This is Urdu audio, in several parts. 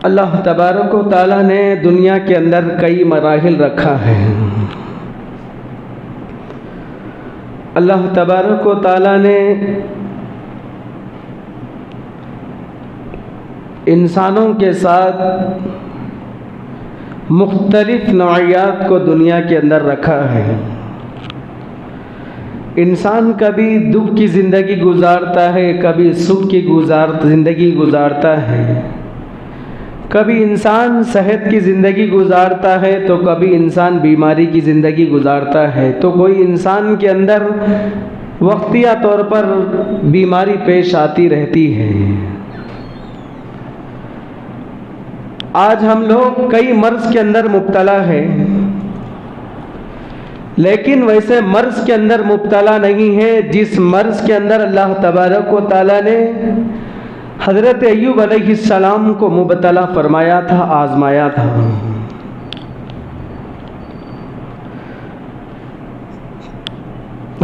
اللہ تبارک و تعالیٰ نے دنیا کے اندر کئی مراحل رکھا ہے۔ اللہ تبارک و تعالیٰ نے انسانوں کے ساتھ مختلف نوعیات کو دنیا کے اندر رکھا ہے۔ انسان کبھی دکھ کی زندگی گزارتا ہے، کبھی سکھ کی زندگی گزارتا ہے، کبھی انسان صحت کی زندگی گزارتا ہے تو کبھی انسان بیماری کی زندگی گزارتا ہے۔ تو کوئی انسان کے اندر وقتیہ طور پر بیماری پیش آتی رہتی ہے۔ آج ہم لوگ کئی مرض کے اندر مبتلا ہیں، لیکن ویسے مرض کے اندر مبتلا نہیں ہے جس مرض کے اندر اللہ تبارک و تعالیٰ نے حضرت ایوب علیہ السلام کو مبتلا فرمایا تھا، آزمایا تھا۔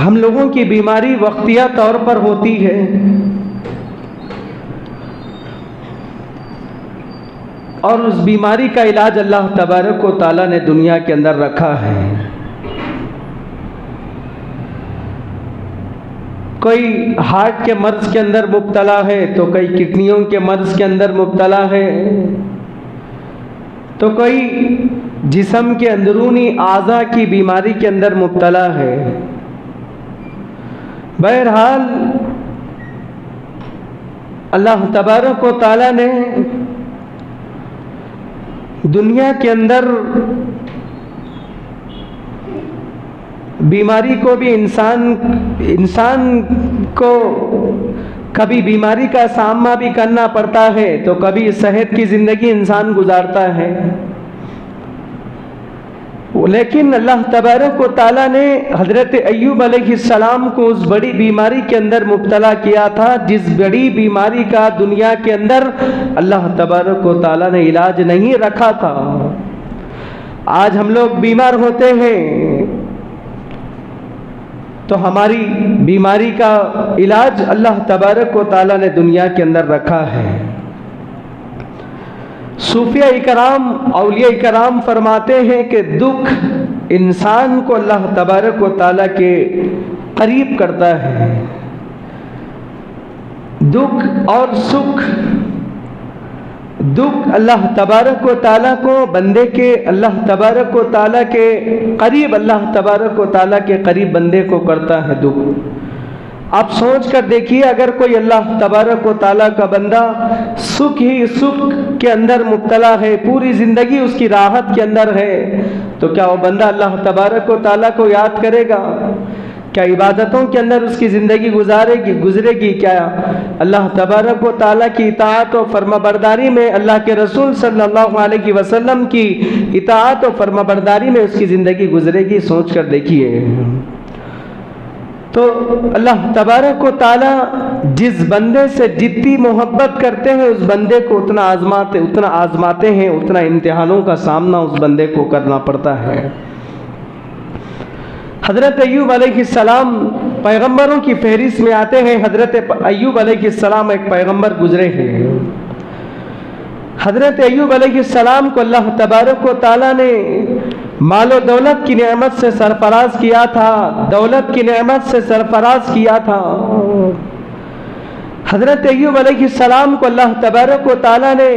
ہم لوگوں کی بیماری وقتیہ طور پر ہوتی ہے، اور اس بیماری کا علاج اللہ تبارک و تعالیٰ نے دنیا کے اندر رکھا ہے۔ کوئی ہارٹ کے مرض کے اندر مبتلا ہے تو کوئی کڈنیوں کے مرض کے اندر مبتلا ہے، تو کوئی جسم کے اندرونی اعضاء کی بیماری کے اندر مبتلا ہے۔ بہرحال اللہ تبارک و تعالیٰ نے دنیا کے اندر بیماری کو بھی انسان کو کبھی بیماری کا سامنا بھی کرنا پڑتا ہے تو کبھی صحت کی زندگی انسان گزارتا ہے، لیکن اللہ تبارک و تعالیٰ نے حضرت ایوب علیہ السلام کو اس بڑی بیماری کے اندر مبتلا کیا تھا جس بڑی بیماری کا دنیا کے اندر اللہ تبارک و تعالیٰ نے علاج نہیں رکھا تھا۔ آج ہم لوگ بیمار ہوتے ہیں تو ہماری بیماری کا علاج اللہ تبارک و تعالیٰ نے دنیا کے اندر رکھا ہے۔ صوفیاء اکرام، اولیاء اکرام فرماتے ہیں کہ دکھ انسان کو اللہ تبارک و تعالیٰ کے قریب کرتا ہے۔ دکھ اور سکھ، دکھ اللہ تبارک و تعالیٰ کو بندے کے اللہ تبارک و تعالیٰ کے قریب، اللہ تبارک و تعالیٰ کے قریب بندے کو کرتا ہے دکھ۔ آپ سوچ کر دیکھیے، اگر کوئی اللہ تبارک و تعالیٰ کا بندہ سکھ ہی سکھ کے اندر مبتلا ہے، پوری زندگی اس کی راحت کے اندر ہے، تو کیا وہ بندہ اللہ تبارک و تعالیٰ کو یاد کرے گا؟ کیا عبادتوں کے اندر اس کی زندگی گزرے گی؟ کیا اللہ تبارک و تعالیٰ کی اطاعت و فرمانبرداری میں، اللہ کے رسول صلی اللہ علیہ وسلم کی اطاعت و فرمانبرداری میں اس کی زندگی گزرے گی؟ سوچ کر دیکھیے۔ تو اللہ تبارک و تعالیٰ جس بندے سے جتنی محبت کرتے ہیں اس بندے کو اتنا آزماتے ہیں، اتنا امتحانوں کا سامنا اس بندے کو کرنا پڑتا ہے۔ حضرت ایوب علیہ السلام پیغمبروں کی فہرست میں آتے ہیں۔ حضرت ایوب علیہ السلام ایک پیغمبر گزرے ہیں۔ حضرت ایوب علیہ السلام کو اللہ تبارک و تعالیٰ نے مال و دولت کی نعمت سے سرفراز کیا تھا، دولت کی نعمت سے سرفراز کیا تھا۔ حضرت ایوب علیہ السلام کو اللہ تبارک و تعالیٰ نے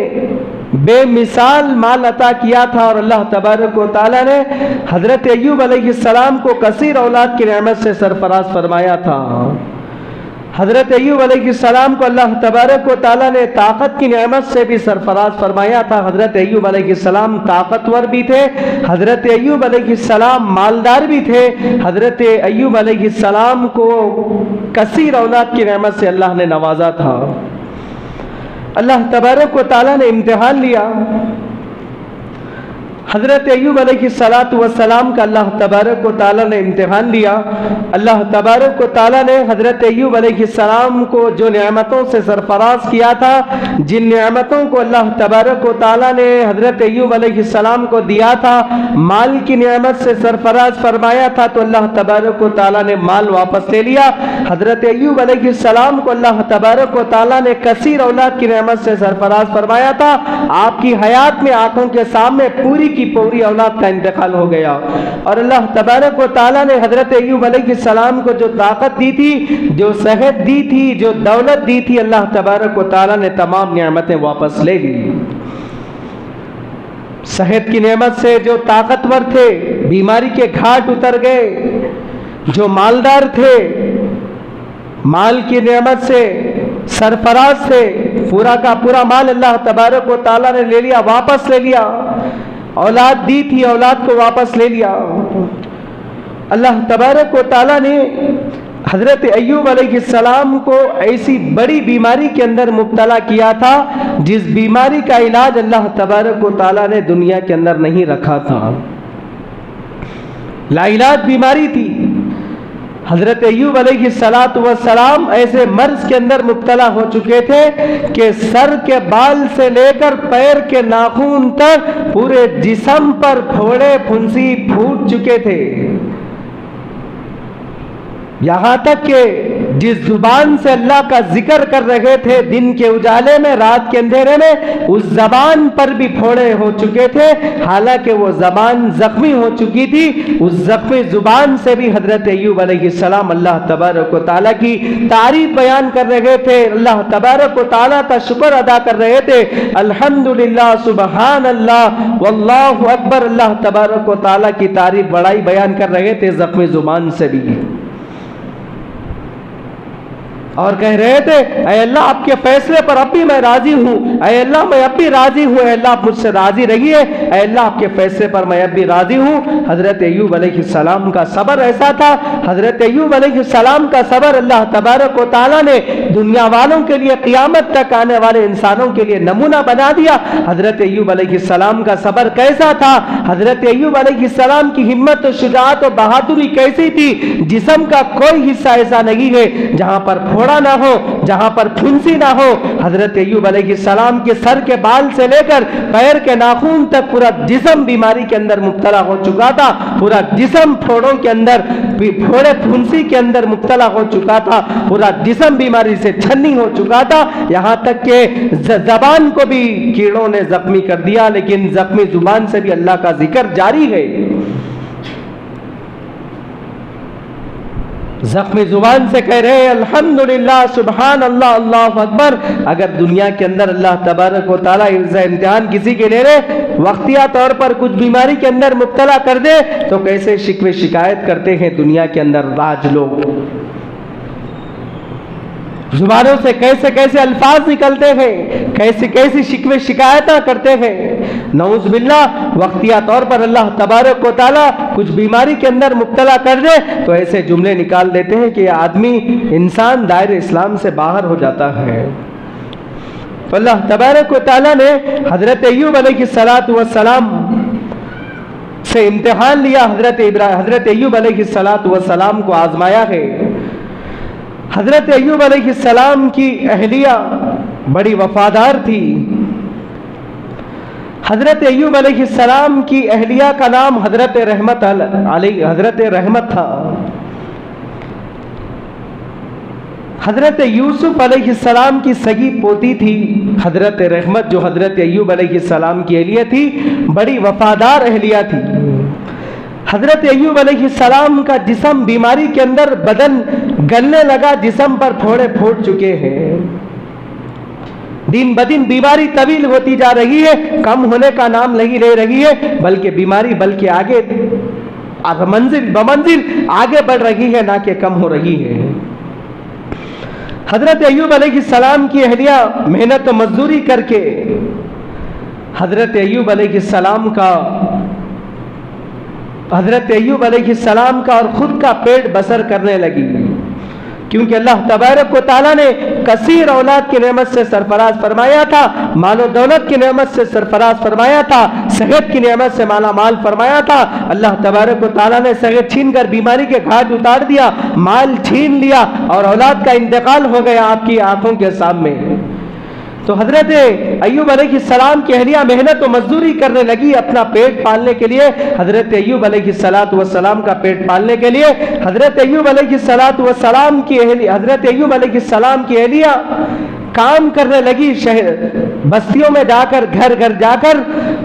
بے مثال مال عطا کیا تھا، اور اللہ تبارک و تعالیٰ نے حضرت ایوب علیہ السلام کو کثیر اولاد کی نعمت سے سرفراز فرمایا تھا۔ حضرت ایوب علیہ السلام کو اللہ تبارک و تعالیٰ نے طاقت کی نعمت سے بھی سرفراز فرمایا تھا۔ حضرت ایوب علیہ السلام طاقتور بھی تھے، حضرت ایوب علیہ السلام مالدار بھی تھے، حضرت ایوب علیہ السلام کو کثیر اولاد کی نعمت سے اللہ نے نوازا تھا۔ اللہ تبارک و تعالیٰ نے امتحان لیا۔ حضرت ایوب علیہ السلام کا اللہ تبارک و تعالیٰ نے امتحان لیا. اللہ تبارک و تعالیٰ نے حضرت ایوب علیہ السلام کو جو نعمتوں سے سرفراز کیا تھا، جن نعمتوں کو اللہ تبارک و تعالیٰ نے حضرت ایوب علیہ السلام کو دیا تھا، مال کی نعمت سے سرفراز فرمایا تھا تو اللہ تبارک و تعالیٰ نے مال واپس لے لیا. حضرت ایوب علیہ السلام کو اللہ تبارک و تعالیٰ نے کثیر اولاد کی نعمت سے سرفراز فرمایا تھا. آپ کی حیات میں آنکھوں کے سامنے پوری کی پوری اولاد کا انتقال ہو گیا. اور اللہ تبارک و تعالیٰ نے حضرت ایوب علیہ السلام کو جو طاقت دی تھی، جو صحت دی تھی، جو دولت دی تھی، اللہ تبارک و تعالیٰ نے تمام نعمتیں واپس لے لی. صحت کی نعمت سے جو طاقتور تھے بیماری کے گھاٹ اتر گئے، جو مالدار تھے مال کی نعمت سے سرفراز سے پورا کا پورا مال اللہ تبارک و تعالیٰ نے لے لیا، واپس لے لیا. اولاد دی تھی، اولاد کو واپس لے لیا. اللہ تبارک و تعالیٰ نے حضرت ایوب علیہ السلام کو ایسی بڑی بیماری کے اندر مبتلا کیا تھا جس بیماری کا علاج اللہ تبارک و تعالیٰ نے دنیا کے اندر نہیں رکھا تھا. لا علاج بیماری تھی. حضرت ایوب علیہ السلام ایسے مرض کے اندر مبتلا ہو چکے تھے کہ سر کے بال سے لے کر پیر کے ناخن تک پورے جسم پر پھوڑے پھنسی پھوٹ چکے تھے. یہاں تک کہ جس زبان سے اللہ کا ذکر کر رہے تھے دن کے اجالے میں، رات کے اندھیرے میں، اس زبان پر بھی پھوڑے ہو چکے تھے. حالانکہ وہ زبان زخمی ہو چکی تھی. اس زخمی زبان سے بھی حضرت ایوب علیہ السلام اللہ تبارک و تعالیٰ کی تعریف بیان کر رہے تھے، اللہ تبارک و تعالیٰ کا شکر ادا کر رہے تھے. الحمدللہ، سبحان اللہ، واللہ اکبر، اللہ تبارک و تعالیٰ کی تعریف بڑائی بیان کر رہے تھے زخمی زبان سے بھی. اور کہہ رہے تھے اے اللہ آپ کے فیصلے پر اب بھی میں راضی ہوں، اے اللہ میں اب بھی راضی ہوں، اے اللہ آپ مجھ سے راضی رہیے، اے اللہ آپ کے فیصلے پر میں اب بھی راضی ہوں. حضرت ایوب علیہ السلام کا صبر ایسا تھا، حضرت ایوب علیہ السلام کا صبر اللہ تبارک و تعالیٰ نے دنیا والوں کے لیے، قیامت تک آنے والے انسانوں کے لیے نمونہ بنا دیا. حضرت ایوب علیہ السلام کا صبر کیسا تھا، حضرت ایوب علیہ السلام کی ہمت و شجاعت و بہادری کیسی تھی. جسم کا کوئی حصہ ایسا نہیں ہے جہاں پر پھوڑا نہ ہو، جہاں پر پھنسی نہ ہو. حضرت ایوب علیہ السلام کے سر کے بال سے لے کر پیر کے ناخن تک پورا جسم بیماری کے اندر مبتلا ہو چکا تھا. پورا جسم پھوڑوں کے اندر، پھوڑے پھنسی کے اندر مبتلا ہو چکا تھا. پورا جسم بیماری سے چھنی ہو چکا تھا. یہاں تک کہ زبان کو بھی کیڑوں نے زخمی کر دیا، لیکن زخمی زبان سے بھی اللہ کا ذکر جاری ہے. زخمی زبان سے کہہ رہے الحمدللہ، سبحان اللہ، اللہ اکبر. اگر دنیا کے اندر اللہ تبارک و تعالیٰ امتحان کسی کے لے رہے، وقتیہ طور پر کچھ بیماری کے اندر مبتلا کر دے تو کیسے شکوے شکایت کرتے ہیں دنیا کے اندر راج لوگ. زبانوں سے کیسے کیسے الفاظ نکلتے ہیں، کیسی کیسی شکوے شکایتیں کرتے ہیں. نعوذ باللہ، وقتیہ طور پر اللہ تبارک و تعالیٰ کچھ بیماری کے اندر مبتلا کر دے تو ایسے جملے نکال دیتے ہیں کہ یہ آدمی، انسان دائرہ اسلام سے باہر ہو جاتا ہے. تو اللہ تبارک و تعالیٰ نے حضرت ایوب علیہ السلام سے امتحان لیا. حضرت ایوب علیہ السلام کو آزمایا ہے. حضرت ایوب علیہ السلام کی اہلیہ بڑی وفادار تھی. حضرت ایوب علیہ السلام کی اہلیہ کا نام حضرت رحمت تھا. حضرت یوسف علیہ السلام کی سگی پوتی تھی حضرت رحمت، جو حضرت ایوب علیہ السلام کی اہلیہ تھی، بڑی وفادار اہلیہ تھی. حضرت ایوب علیہ السلام کا جسم بیماری کے اندر بدن گلنے لگا، جسم پر پھوڑے پھوٹ چکے ہیں. دن بدن بیماری طویل ہوتی جا رہی ہے، کم ہونے کا نام نہیں لے رہی ہے، بلکہ بیماری آگے منزل بمنزل آگے بڑھ رہی ہے، نہ کہ کم ہو رہی ہے. حضرت ایوب علیہ السلام کی اہلیہ محنت و مزدوری کر کے حضرت ایوب علیہ السلام کا اور خود کا پیٹ بسر کرنے لگی. کیونکہ اللہ تبارک و تعالیٰ نے کثیر اولاد کی نعمت سے سرفراز فرمایا تھا، مال و دولت کی نعمت سے سرفراز فرمایا تھا، صحت کی نعمت سے مالا مال فرمایا تھا۔ اللہ تبارک و تعالیٰ نے صحت چھین کر بیماری کے گھاٹ اتار دیا، مال چھین لیا اور اولاد کا انتقال ہو گیا آپ کی آنکھوں کے سامنے۔ تو حضرت ایوب علیہ السلام کی اہلیہ محنت و مزدوری کرنے لگی اپنا پیٹ پالنے کے لیے۔ حضرت ایوب علیہ السلام کا پیٹ پالنے کے لیے حضرت ایوب علیہ السلام کی اہلیہ کام کرنے لگی، بستیوں میں جا کر، گھر گھر جا کر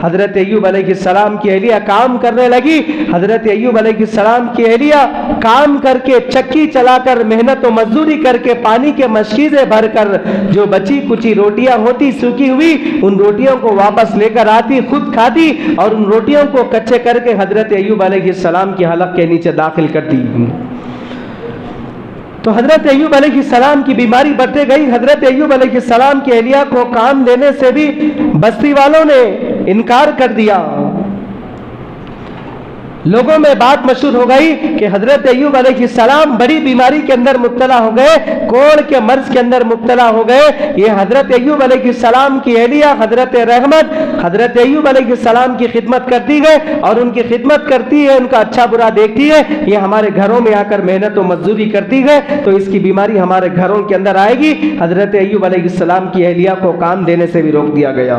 حضرت ایوب علیہ السلام کی اہلیہ کام کرنے لگی۔ حضرت ایوب علیہ السلام کی اہلیہ کام کر کے، چکی چلا کر، محنت و مزدوری کر کے، پانی کے مشکیزیں بھر کر جو بچی کچی روٹیاں ہوتی سوکھی ہوئی، ان روٹیوں کو واپس لے کر آتی، خود کھاتی اور ان روٹیوں کو کچے کر کے حضرت ایوب علیہ السلام کی حلق کے نیچے داخل کرتی۔ تو حضرت ایوب علیہ السلام کی بیماری بڑھتے گئی۔ حضرت ایوب علیہ السلام کی اہلیہ کو کام دینے سے بھی بستی والوں نے انکار کر دیا۔ لوگوں میں بات مشہور ہو گئی کہ حضرت ایوب علیہ السلام بڑی بیماری کے اندر مبتلا ہو گئے، کوڑ کے مرض کے اندر مبتلا ہو گئے۔ یہ حضرت ایوب علیہ السلام کی اہلیہ حضرت رحمت حضرت ایوب علیہ السلام کی خدمت کرتی ہے اور ان کی خدمت کرتی ہے، ان کا اچھا برا دیکھتی ہے، یہ ہمارے گھروں میں آ کر محنت و مزدوری کرتی ہے تو اس کی بیماری ہمارے گھروں کے اندر آئے گی۔ حضرت ایوب علیہ السلام کی اہلیہ کو کام دینے سے بھی روک دیا گیا۔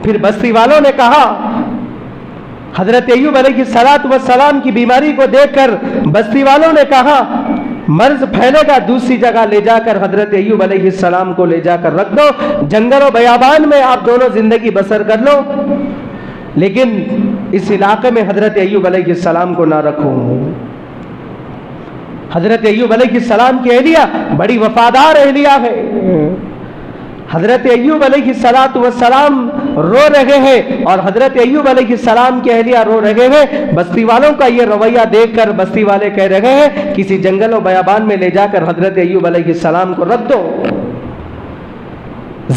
پھر بستی والوں نے کہا، حضرت ایوب علیہ السلام کی بیماری کو دیکھ کر بستی والوں نے کہا مرض پھیلے گا، دوسری جگہ لے جا کر حضرت ایوب علیہ السلام کو لے جا کر رکھ دو، جنگل و بیابان میں آپ دونوں زندگی بسر کر لو، لیکن اس علاقے میں حضرت ایوب علیہ السلام کو نہ رکھو۔ حضرت ایوب علیہ السلام کی اہلیہ بڑی وفادار اہلیہ ہے۔ حضرت ایوب علیہ السلام رو رہے ہیں اور حضرت ایوب علیہ السلام کی اہلیہ رو رہے ہیں۔ بستی والوں کا یہ رویہ دیکھ کر بستی والے کہہ رہے ہیں کسی جنگل و بیابان میں لے جا کر حضرت ایوب علیہ السلام کو رکھ دو۔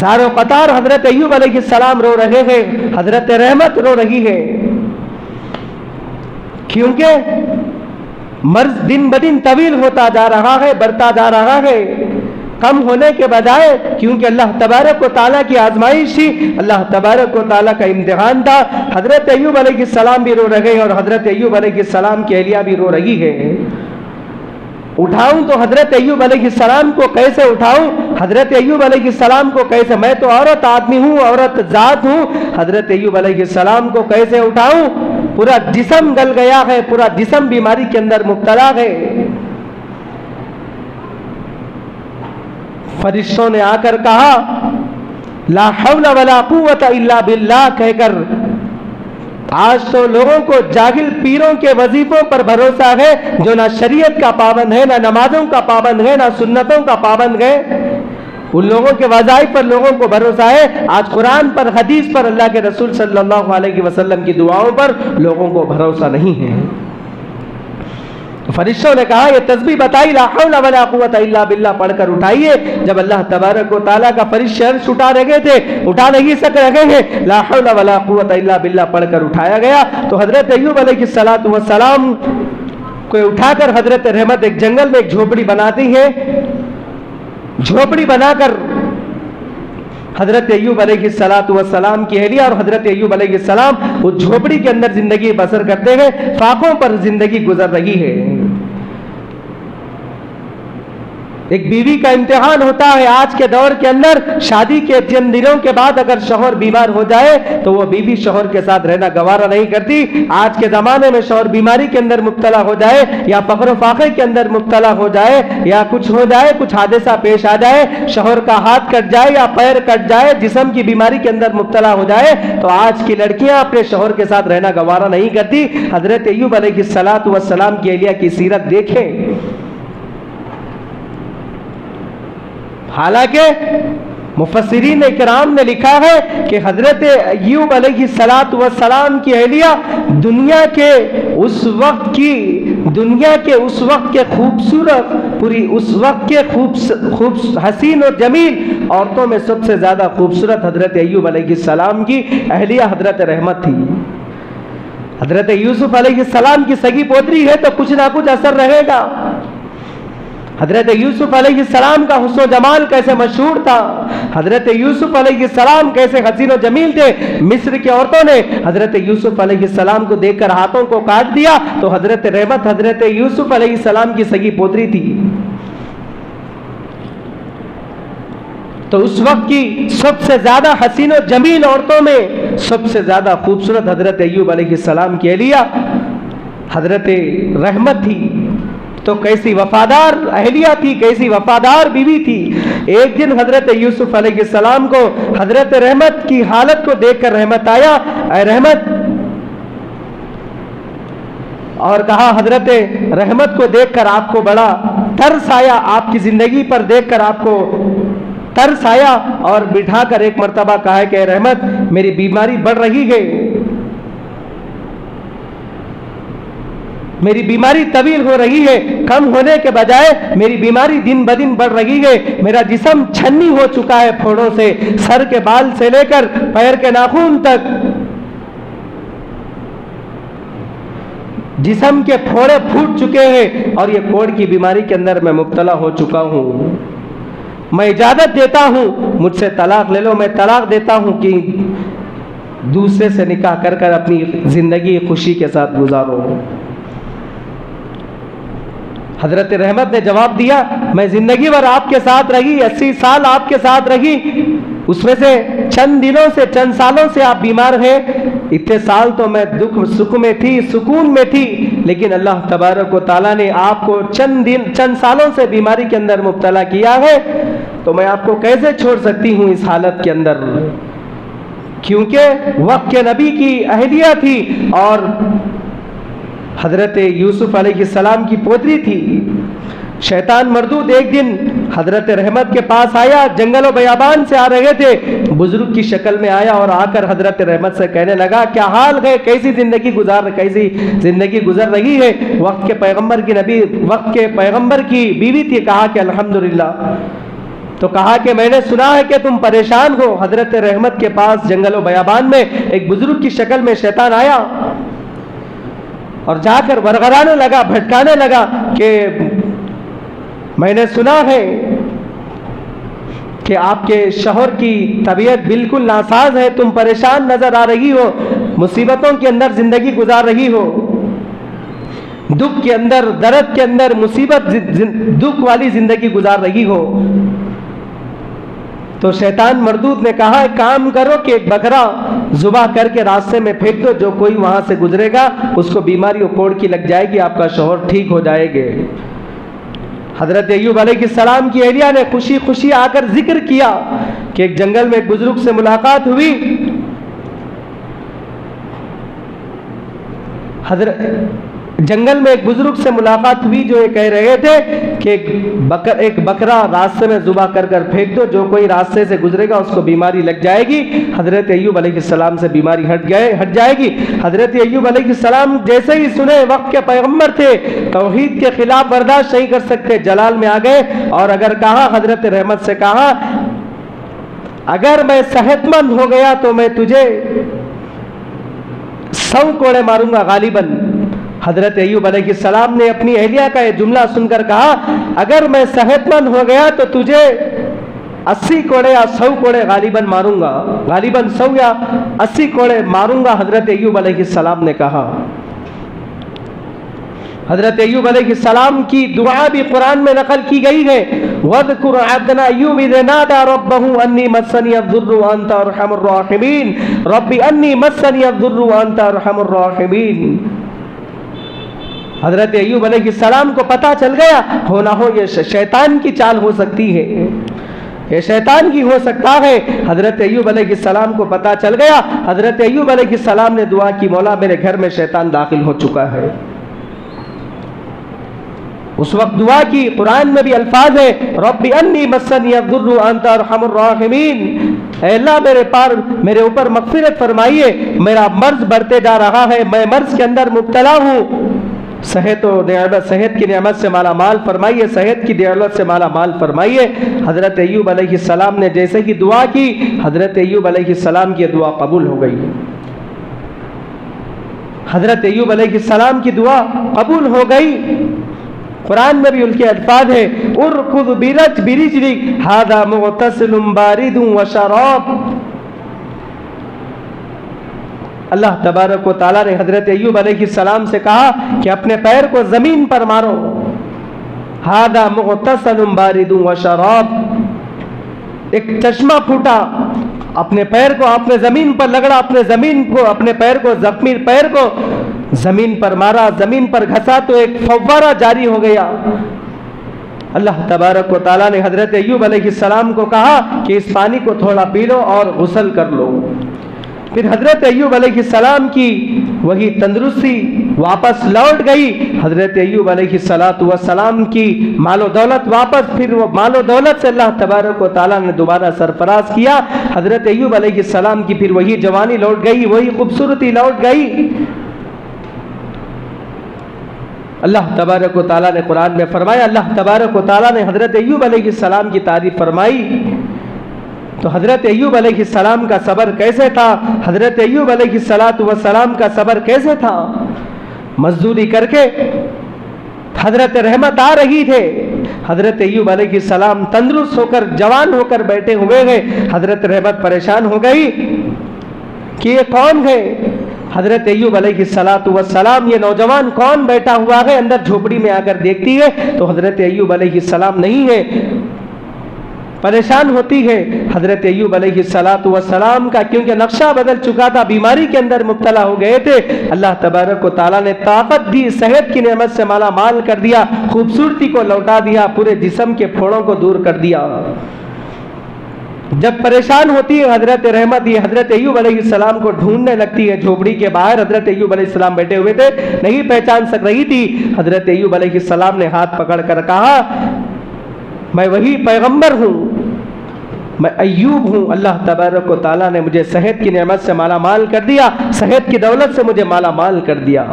زار و قطار حضرت ایوب علیہ السلام رو رہے ہیں، حضرت رحمت رو رہی ہے، کیونکہ مرض دن بدن طویل ہوتا جا رہا ہے، بڑھتا جا رہا ہے، کم ہونے کے بجائے، کیونکہ اللہ تبارک و تعالیٰ کی آزمائش تھی، اللہ تبارک و تعالیٰ کا امتحان تھا۔ حضرت ایوب علیہ السلام بھی رو رہے ہیں اور حضرت ایوب علیہ السلام کی اہلیہ بھی رو رہی ہے۔ اٹھاؤں تو حضرت ایوب علیہ السلام کو کیسے اٹھاؤں؟ حضرت ایوب علیہ السلام کو کیسے، میں تو عورت آدمی ہوں، عورت ذات ہوں، حضرت ایوب علیہ السلام کو کیسے اٹھاؤں؟ پورا جسم گل گیا ہے، پورا جسم بیماری کے اندر مبتلا ہے۔ فرشتوں نے آ کر کہا لا حول ولا قوت الا باللہ کہہ کر، آج تو لوگوں کو جاہل پیروں کے وظیفوں پر بھروسہ ہے جو نہ شریعت کا پابند ہے، نہ نمازوں کا پابند ہے، نہ سنتوں کا پابند ہے، ان لوگوں کے وظائف پر لوگوں کو بھروسہ ہے۔ آج قرآن پر، حدیث پر، اللہ کے رسول صلی اللہ علیہ وسلم کی دعاؤں پر لوگوں کو بھروسہ نہیں ہے۔ فرشتوں نے کہا یہ تسبیح بتائی لا حول ولا قوت الا باللہ پڑھ کر اٹھائیے۔ جب اللہ تبارک و تعالیٰ کا فرشتے عرش اٹھا رہے تھے، اٹھا نہیں سک رہے ہیں، لا حول ولا قوت الا باللہ پڑھ کر اٹھایا گیا۔ تو حضرت ایوب علیہ السلام کو اٹھا کر حضرت رحمت ایک جنگل میں ایک جھوپڑی بناتی ہے، جھوپڑی بنا کر حضرت ایوب علیہ السلام کی اہلیہ اور حضرت ایوب علیہ السلام اس جھوپڑی کے اندر زندگی بسر کرتے ہیں، فاقوں پر زندگی گزر رہی ہے۔ ایک بیوی کا امتحان ہوتا ہے آج کے دور کے اندر، شادی کے چند دنوں کے بعد اگر شوہر بیمار ہو جائے تو وہ بیوی شوہر کے ساتھ رہنا گوارا نہیں کرتی۔ آج کے زمانے میں شوہر بیماری کے اندر مبتلا ہو جائے یا فقر و فاقے کے اندر مبتلا ہو جائے یا کچھ ہو جائے، کچھ حادثہ پیش آ جائے، شوہر کا ہاتھ کٹ جائے یا پیر کٹ جائے، جسم کی بیماری کے اندر مبتلا ہو جائے تو آج کی لڑکیاں اپنے شوہر کے ساتھ رہنا گوارا نہیں کرتی۔ حضرت ایوب علیہ السلام کی اہلیہ کی سیرت دیکھیں۔ حالانکہ مفسرین اکرام نے لکھا ہے کہ حضرت ایوب علیہ السلام کی اہلیہ دنیا کے اس وقت کے خوبصورت، پوری اس وقت کے حسین و جمیل عورتوں میں سب سے زیادہ خوبصورت حضرت ایوب علیہ السلام کی اہلیہ حضرت رحمت تھی۔ حضرت یوسف علیہ السلام کی سگی پوتری ہے تو کچھ نہ کچھ اثر رہے گا۔ حضرت یوسف علیہ السلام کا حسن و جمال کیسے مشہور تھا، حضرت یوسف علیہ السلام کیسے حسین و جمیل تھے، مصر کی عورتوں نے حضرت یوسف علیہ السلام کو دیکھ کر ہاتھوں کو کاٹ دیا، تو حضرت رحمت حضرت یوسف علیہ السلام کی سگی پوتری تھی۔ تو اس وقت کی سب سے زیادہ حسین و جمیل عورتوں میں سب سے زیادہ خوبصورت حضرت ایوب علیہ السلام کی اہلیہ حضرت رحمت تھی۔ تو کیسی وفادار اہلیہ تھی، کیسی وفادار بیوی تھی۔ ایک دن حضرت یوسف علیہ السلام کو حضرت رحمت کی حالت کو دیکھ کر رحمت آیا، اے رحمت، اور کہا حضرت رحمت کو دیکھ کر آپ کو بڑا ترس آیا، آپ کی زندگی پر دیکھ کر آپ کو ترس آیا، اور بٹھا کر ایک مرتبہ کہا کہ اے رحمت، میری بیماری بڑھ رہی ہے، میری بیماری طویل ہو رہی ہے، کم ہونے کے بجائے میری بیماری دن بدن بڑھ رہی ہے، میرا جسم چھنی ہو چکا ہے پھوڑوں سے، سر کے بال سے لے کر پیر کے ناخن تک جسم کے پھوڑے پھوٹ چکے ہیں، اور یہ کوڑ کی بیماری کے اندر میں مبتلا ہو چکا ہوں۔ میں اجازت دیتا ہوں مجھ سے طلاق لے لو، میں طلاق دیتا ہوں کہ دوسرے سے نکاح کر کر اپنی زندگی خوشی کے ساتھ گزارو۔ حضرت رحمت نے جواب دیا، میں زندگی بھر آپ کے ساتھ رہی، 80 سال آپ کے ساتھ رہی، اس میں سے چند دنوں سے چند سالوں سے آپ بیمار ہیں، اتنے سال تو میں دکھ سکھ میں تھی، سکون میں تھی، لیکن اللہ تبارک و تعالیٰ نے آپ کو چند سالوں سے بیماری کے اندر مبتلا کیا ہے، تو میں آپ کو کیسے چھوڑ سکتی ہوں اس حالت کے اندر، کیونکہ وقت کے نبی کی اہلیہ تھی اور حضرت یوسف علیہ السلام کی پوتری تھی۔ شیطان مردود ایک دن حضرت رحمت کے پاس آیا، جنگل و بیابان سے آ رہے تھے، بزرگ کی شکل میں آیا اور آ کر حضرت رحمت سے کہنے لگا، کیا حال ہے، کیسی زندگی گزر رہی ہے؟ وقت کے پیغمبر کی بیوی تھی، کہا کہ الحمدللہ۔ تو کہا کہ میں نے سنا ہے کہ تم پریشان ہو۔ حضرت رحمت کے پاس جنگل و بیابان میں ایک بزرگ کی شکل میں شیطان آیا اور جا کر ورغرانے لگا، بھٹکانے لگا کہ میں نے سنا ہے کہ آپ کے شوہر کی طبیعت بالکل ناساز ہے، تم پریشان نظر آ رہی ہو، مصیبتوں کے اندر زندگی گزار رہی ہو، دکھ کے اندر، درد کے اندر، مصیبت دکھ والی زندگی گزار رہی ہو۔ تو شیطان مردود نے کہا، ایک کام کرو کہ ایک بکرا ذبح کر کے راستے میں پھینک دو، جو کوئی وہاں سے گزرے گا اس کو بیماری و کوڑ کی لگ جائے گی، آپ کا شوہر ٹھیک ہو جائے گے۔ حضرت ایوب علیہ السلام کی اہلیہ نے خوشی خوشی آ کر ذکر کیا کہ ایک جنگل میں ایک بزرگ سے ملاقات ہوئی، جنگل میں ایک بزرگ سے ملاقات ہوئی جو یہ کہہ رہے تھے کہ ایک بکرا راستے میں ذبح کر کر پھینک دو، جو کوئی راستے سے گزرے گا اس کو بیماری لگ جائے گی، حضرت ایوب علیہ السلام سے بیماری ہٹ جائے گی۔ حضرت ایوب علیہ السلام جیسے ہی سنے، وقت کے پیغمبر تھے، توحید کے خلاف برداشت نہیں کر سکتے، جلال میں آ گئے، اور اگر کہا، حضرت رحمت سے کہا، اگر میں صحت مند ہو گیا تو میں تجھے 100 کوڑے ماروں گا غالباً۔ حضرت ایوب علیہ السلام نے اپنی اہلیہ کا یہ جملہ سن کر کہا، اگر میں صحت مند ہو گیا تو تجھے 80 کوڑے یا 100 کوڑے غالباً ماروں گا، غالباً 100 یا 80 کوڑے ماروں گا، حضرت ایوب علیہ السلام نے کہا۔ حضرت ایوب علیہ السلام کی دعا بھی قرآن میں نقل کی گئی ہے، وَاذْكُرْ عَبْدَنَا أَيُّوبَ إِذْ نَادَىٰ رَبَّهُ أَنِّي مَسَّنِيَ الضُّرُّ وَأَنْتَ أَرْحَمُ الرَّاحِمِينَ رَبِّ أَنِّي مَسَّنِيَ الضُّرُّ وَأَنْتَ أَرْحَمُ الرَّاحِمِينَ۔ حضرت ایوب علیہ السلام کو پتا چل گیا، ہو نہ ہو یہ شیطان کی چال ہو سکتی ہے، یہ شیطان کی ہو سکتا ہے۔ حضرت ایوب علیہ السلام کو پتا چل گیا، حضرت ایوب علیہ السلام نے دعا کی، مولا میرے گھر میں شیطان داخل ہو چکا ہے۔ اس وقت دعا کی، قرآن میں بھی الفاظ ہے، رب انی مسنی الضر وانت ارحم الراحمین، اے اللہ میرے اوپر مغفرت فرمائیے، میرا مرض بڑھتے جا رہا ہے، میں مرض کے اندر مبتلا ہوں، صحت کی نعمت سے مالا مال فرمائیے، صحت کی دولت سے مالا مال فرمائیے۔ حضرت ایوب علیہ السلام نے جیسے ہی دعا کی، حضرت ایوب علیہ السلام کی دعا قبول ہو گئی، حضرت ایوب علیہ السلام کی دعا قبول ہو گئی۔ قرآن میں بھی ان کے الفاظ ہیں ارکض برجلک ھذا مغتسل بارد وشراب۔ اللہ تبارک و تعالیٰ نے حضرت ایوب علیہ السلام سے کہا کہ اپنے پیر کو زمین پر مارو، ھذا مغتسل بارد وشراب، ایک چشمہ پھوٹا، اپنے پیر کو آپ نے زمین پر لگڑا، اپنے پیر کو زخمی پیر کو زمین پر مارا، زمین پر گھسا تو ایک فوارہ جاری ہو گیا۔ اللہ تبارک و تعالیٰ نے حضرت ایوب علیہ السلام کو کہا کہ اس پانی کو تھوڑا پی لو اور غسل کر لو۔ پھر حضرت ایوب علیہ السلام کی وہی تندرستی واپس لوٹ گئی، حضرت ایوب علیہ السلام کی مال و دولت واپس، پھر وہ مال و دولت سے اللہ تبارک و تعالیٰ نے دوبارہ سرفراز کیا۔ حضرت ایوب علیہ السلام کی پھر وہی جوانی لوٹ گئی، وہی خوبصورتی لوٹ گئی۔ اللہ تبارک و تعالیٰ نے قرآن میں فرمایا، اللہ تبارک و تعالیٰ نے حضرت ایوب علیہ السلام کی تعریف فرمائی تو حضرت ایوب علیہ السلام کا صبر کیسے تھا، حضرت ایوب علیہ السلام کا صبر کیسے تھا، مزدوری کر کے حضرت رحمت آ رہی تھے، حضرت ایوب علیہ السلام تندرست ہو کر جوان ہو کر بیٹھے ہوئے ہیں، حضرت رحمت پریشان ہو گئی کہ یہ کون ہے، حضرت ایوب علیہ السلام یہ نوجوان کون بیٹھا ہوا ہے، اندر جھوپڑی میں آ کر دیکھتی ہے تو حضرت ایوب علیہ السلام نہیں ہے، پریشان ہوتی ہے۔ حضرت ایوب علیہ السلام کا کیونکہ نقشہ بدل چکا تھا، بیماری کے اندر مبتلا ہو گئے تھے، اللہ تبارک و تعالیٰ نے طاقت دی، صحت کی نعمت سے مالا مال کر دیا، خوبصورتی کو لوٹا دیا، پورے جسم کے پھوڑوں کو دور کر دیا۔ جب پریشان ہوتی ہے حضرت رحمت، یہ حضرت ایوب علیہ السلام کو ڈھونڈنے لگتی ہے، جھوپڑی کے باہر حضرت ایوب علیہ السلام بیٹھے ہوئے تھے، نہیں پہچان سک رہی تھی۔ حضرت ایوب علیہ السلام نے ہاتھ پکڑ کر کہا میں وہی پیغمبر ہوں، میں ایوب ہوں، اللہ تبارک و تعالیٰ نے مجھے صحت کی نعمت سے مالا مال کر دیا، صحت کی دولت سے مجھے مالا مال کر دیا۔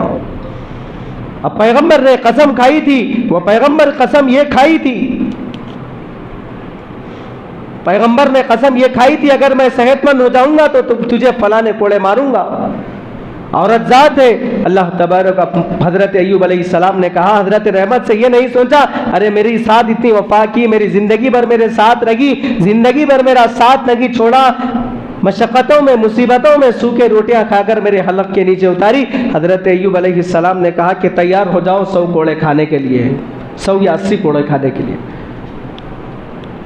اب پیغمبر نے قسم کھائی تھی، وہ پیغمبر قسم یہ کھائی تھی، پیغمبر نے قسم یہ کھائی تھی اگر میں صحت مند ہو جاؤں گا تو تجھے فلاں کوڑے ماروں گا، عورت ذات ہے۔ اللہ تبارک حضرت ایوب علیہ السلام نے کہا، حضرت رحمت سے یہ نہیں سوچا ارے میری ساتھ اتنی وفا کی، میری زندگی بھر میرے ساتھ رہی، زندگی بھر میرا ساتھ نہیں چھوڑا، مشقتوں میں مصیبتوں میں سوکھے روٹیاں کھا کر میرے حلق کے نیچے اتاری۔ حضرت ایوب علیہ السلام نے کہا کہ تیار ہو جاؤ 100 کوڑے کھانے کے لیے، 100 یا 80 کوڑے کھانے کے لیے،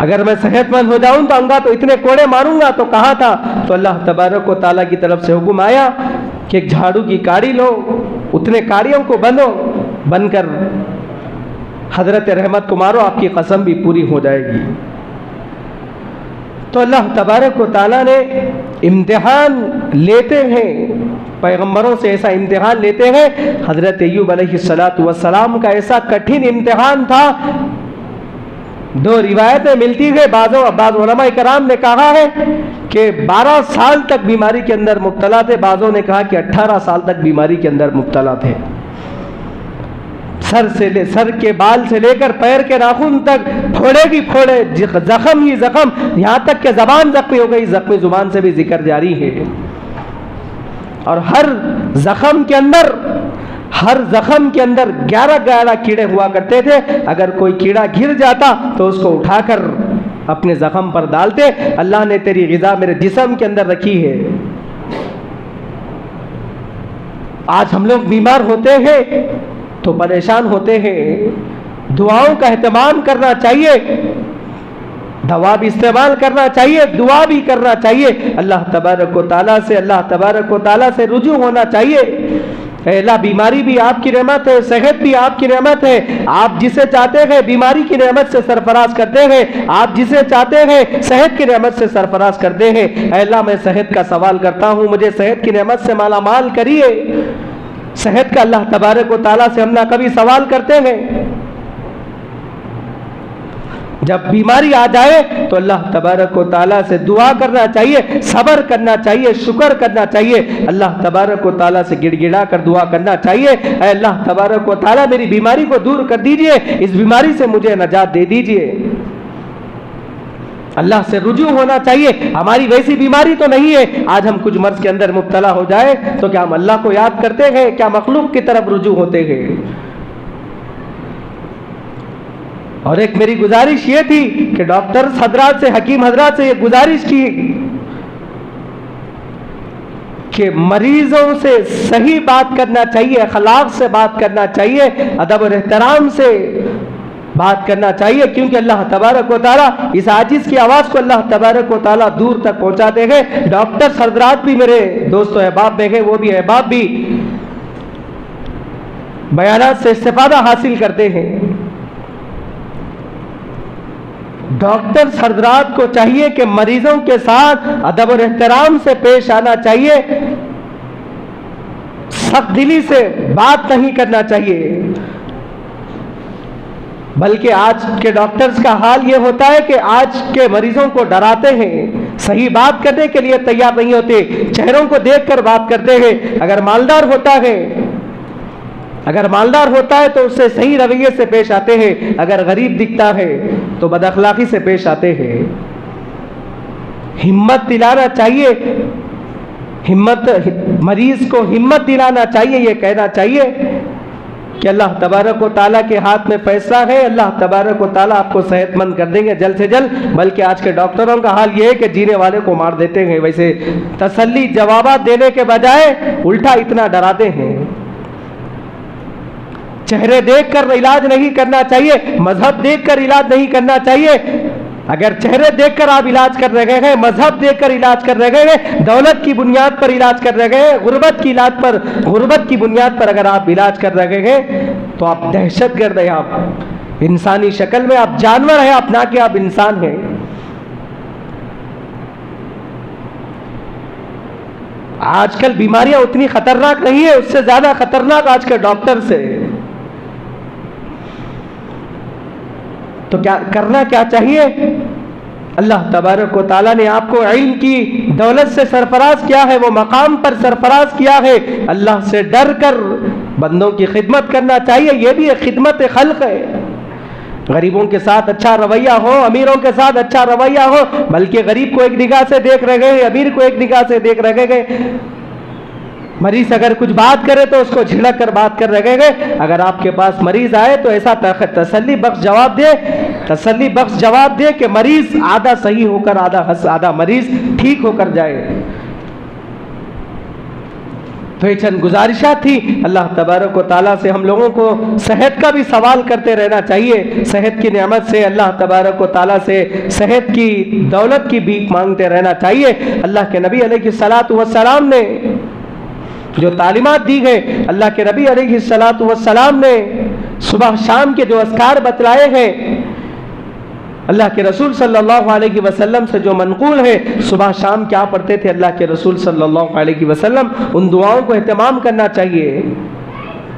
اگر میں صحت مند ہو جاؤں تو اتنے کوڑے ماروں گا۔ تو کہا تھا تو اللہ تبارک و تعالیٰ کی طرف سے حکم آیا کہ ایک جھاڑو کی کاڑی لو، اتنے کاڑیوں کو بن کر حضرت رحمت کو مارو، آپ کی قسم بھی پوری ہو جائے گی۔ تو اللہ تبارک و تعالیٰ نے امتحان لیتے ہیں، پیغمبروں سے ایسا امتحان لیتے ہیں۔ حضرت ایوب علیہ السلام کا ایسا کٹھن امتحان تھا، 2 روایتیں ملتی ہیں، بعض علماء کرام نے کہا ہے کہ 12 سال تک بیماری کے اندر مبتلا تھے، بعضوں نے کہا کہ 18 سال تک بیماری کے اندر مبتلا تھے، سر کے بال سے لے کر پیر کے ناخن تک پھوڑے کی پھوڑے، زخم ہی زخم، یہاں تک کہ زبان زخمی ہو گئی، زخمی زبان سے بھی ذکر جاری ہے، اور ہر زخم کے اندر 11 کیڑے ہوا کرتے تھے، اگر کوئی کیڑا گر جاتا تو اس کو اٹھا کر اپنے زخم پر ڈالتے۔ اللہ نے تیری غذا میرے جسم کے اندر رکھی ہے۔ آج ہم لوگ بیمار ہوتے ہیں تو پریشان ہوتے ہیں، دعاؤں کا اہتمام کرنا چاہیے، دوا بھی استعمال کرنا چاہیے، دعا بھی کرنا چاہیے، اللہ تبارک و تعالیٰ سے رجوع ہونا چاہیے۔ اے اللہ بیماری بھی آپ کی نعمت ہے، صحت بھی آپ کی نعمت ہے، آپ جسے چاہتے ہیں بیماری کی نعمت سے سرفراز کرتے ہیں، آپ جسے چاہتے ہیں صحت کی نعمت سے سرفراز کرتے ہیں۔ اے اللہ میں صحت کا سوال کرتا ہوں، مجھے صحت کی نعمت سے مالا مال کریے۔ صحت کا اللہ تبارک و تعالیٰ سے ہم نہ کبھی سوال کرتے ہیں، جب بیماری آ جائے تو اللہ تبارک و تعالیٰ سے دعا کرنا چاہیے، صبر کرنا چاہیے، شکر کرنا چاہیے، اللہ تبارک و تعالیٰ سے گڑ گڑا کر دعا کرنا چاہیے، اے اللہ تبارک و تعالیٰ میری بیماری کو دور کر دیجئے، اس بیماری سے مجھے نجات دے دیجئے۔ اللہ سے رجوع ہونا چاہیے۔ ہماری ویسی بیماری تو نہیں ہے، آج ہم کچھ مرض کے اندر مبتلا ہو جائے تو کیا ہم اللہ کو یاد کرتے ہیں؟ کیا مخلوق کی طرف رجوع ہوتے ہیں؟ اور ایک میری گزارش یہ تھی کہ ڈاکٹر حضرات سے، حکیم حضرات سے یہ گزارش کی کہ مریضوں سے صحیح بات کرنا چاہیے، اخلاق سے بات کرنا چاہیے، ادب اور احترام سے بات کرنا چاہیے، کیونکہ اللہ تبارک و تعالیٰ اس عاجز کی آواز کو اللہ تبارک و تعالیٰ دور تک پہنچا دے گے۔ ڈاکٹر حضرات بھی میرے دوست و احباب میں گئے، وہ بھی احباب بھی بیانات سے استفادہ حاصل کرتے ہیں۔ ڈاکٹر حضرات کو چاہیے کہ مریضوں کے ساتھ ادب اور احترام سے پیش آنا چاہیے، سخت دلی سے بات نہیں کرنا چاہیے، بلکہ آج کے ڈاکٹرز کا حال یہ ہوتا ہے کہ آج کے مریضوں کو ڈراتے ہیں، صحیح بات کرنے کے لیے تیار نہیں ہوتے، چہروں کو دیکھ کر بات کرتے ہیں۔ اگر مالدار ہوتا ہے تو اس سے صحیح رویے سے پیش آتے ہیں، اگر غریب دکھتا ہے تو بد اخلاقی سے پیش آتے ہیں۔ ہمت دلانا چاہیے، مریض کو ہمت دلانا چاہیے، یہ کہنا چاہیے کہ اللہ تبارک و تعالیٰ کے ہاتھ میں فیصلہ ہے، اللہ تبارک و تعالیٰ آپ کو صحت مند کر دیں گے جلد سے جلد۔ بلکہ آج کے ڈاکٹروں کا حال یہ ہے کہ جینے والے کو مار دیتے ہیں، ویسے تسلی جوابات دینے کے بجائے الٹا اتنا ڈراتے ہیں۔ چہرے دیکھ کر علاج نہیں کرنا چاہیے، مذہب دیکھ کر علاج نہیں کرنا چاہیے۔ اگر چہرے دیکھ کر آپ علاج کر رہے ہیں، مذہب دیکھ کر علاج کر رہے ہیں، دولت کی بنیاد پر علاج کر رہے ہیں، غربت کی بنیاد پر اگر آپ علاج کر رہے ہیں تو آپ دہشت گرد ہیں، آپ انسانی شکل میں آپ جانور ہیں، آپ نہ کہ آپ انسان ہیں۔ آج کل بیماریاں اتنی خطرناک نہیں ہے، اس سے زیادہ خطرناک آج کے ڈاکٹر سے۔ تو کیا کرنا کیا چاہیے؟ اللہ تبارک و تعالیٰ نے آپ کو علم کی دولت سے سرفراز کیا ہے، وہ مقام پر سرفراز کیا ہے، اللہ سے ڈر کر بندوں کی خدمت کرنا چاہیے، یہ بھی ایک خدمت خلق ہے۔ غریبوں کے ساتھ اچھا رویہ ہو، امیروں کے ساتھ اچھا رویہ ہو، بلکہ غریب کو ایک نگاہ سے دیکھ رہے ہیں، امیر کو ایک نگاہ سے دیکھ رہے ہیں۔ مریض اگر کچھ بات کرے تو اس کو جھڑک کر بات کر رہے ہیں۔ اگر آپ کے پاس مریض آئے تو ایسا تسلی بخش جواب دے کہ مریض آدھا صحیح ہو کر آدھا مریض ٹھیک ہو کر جائے۔ تو یہ چند گزارشات تھی۔ اللہ تبارک و تعالیٰ سے ہم لوگوں کو صحت کا بھی سوال کرتے رہنا چاہیے، صحت کی نعمت سے اللہ تبارک و تعالیٰ سے صحت کی دولت کی بھیک مانگتے رہنا چاہیے۔ اللہ کے نبی علیہ الصلاۃ والسلام نے جو تعلیمات دی ہے، اللہ کے نبی علیہ الصلاۃ والسلام نے صبح شام کے جو اذکار بتلائے ہیں، اللہ کے رسول صلی اللہ علیہ وسلم سے جو منقول ہے، صبح شام کیا پڑھتے تھے اللہ کے رسول صلی اللہ علیہ وسلم، ان دعاؤں کو اہتمام کرنا چاہیے،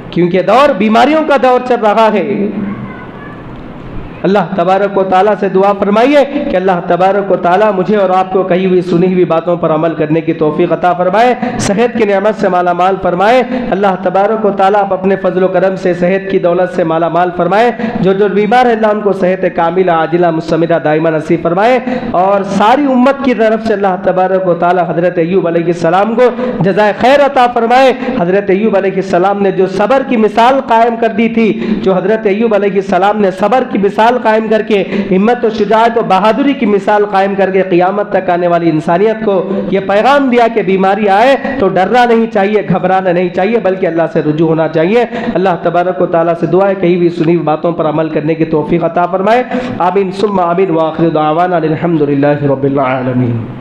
کیونکہ دور بیماریوں کا دور چل رہا ہے۔ اللہ تبارک و تعالیٰ سے دعا فرمائیے کہ اللہ تبارک و تعالیٰ مجھے اور آپ کو کہی ہوئی سنی ہوئی باتوں پر عمل کرنے کی توفیق عطا فرمائے، صحت کی نعمت سے مالا مال فرمائے۔ اللہ تبارک و تعالیٰ آپ اپنے فضل و کرم سے صحت کی دولت سے مالا مال فرمائے۔ جو بیمار ہیں اللہ ان کو صحت کاملہ عاجلہ مستمرہ دائمہ نصیب فرمائے، اور ساری امت کی طرف سے اللہ تبارک و تعالیٰ حضرت ایوب علیہ السلام کو جزائے خیر عطا فرمائے۔ حضرت ایوب علیہ السلام نے جو صبر کی مثال قائم کر دی تھی، جو حضرت ایوب علیہ السلام نے صبر کی مثال قائم کر کے ہمت و شجاعت و بہادری کی مثال قائم کر کے قیامت تک آنے والی انسانیت کو یہ پیغام دیا کہ بیماری آئے تو ڈرنا نہیں چاہیے، گھبرانا نہیں چاہیے، بلکہ اللہ سے رجوع ہونا چاہیے۔ اللہ تبارک و تعالیٰ سے دعا ہے کہی ہوئی سنی ہوئی باتوں پر عمل کرنے کی توفیق عطا فرمائے۔ آمین ثم آمین، وآخر دعوانا الحمد للہ رب العالمین۔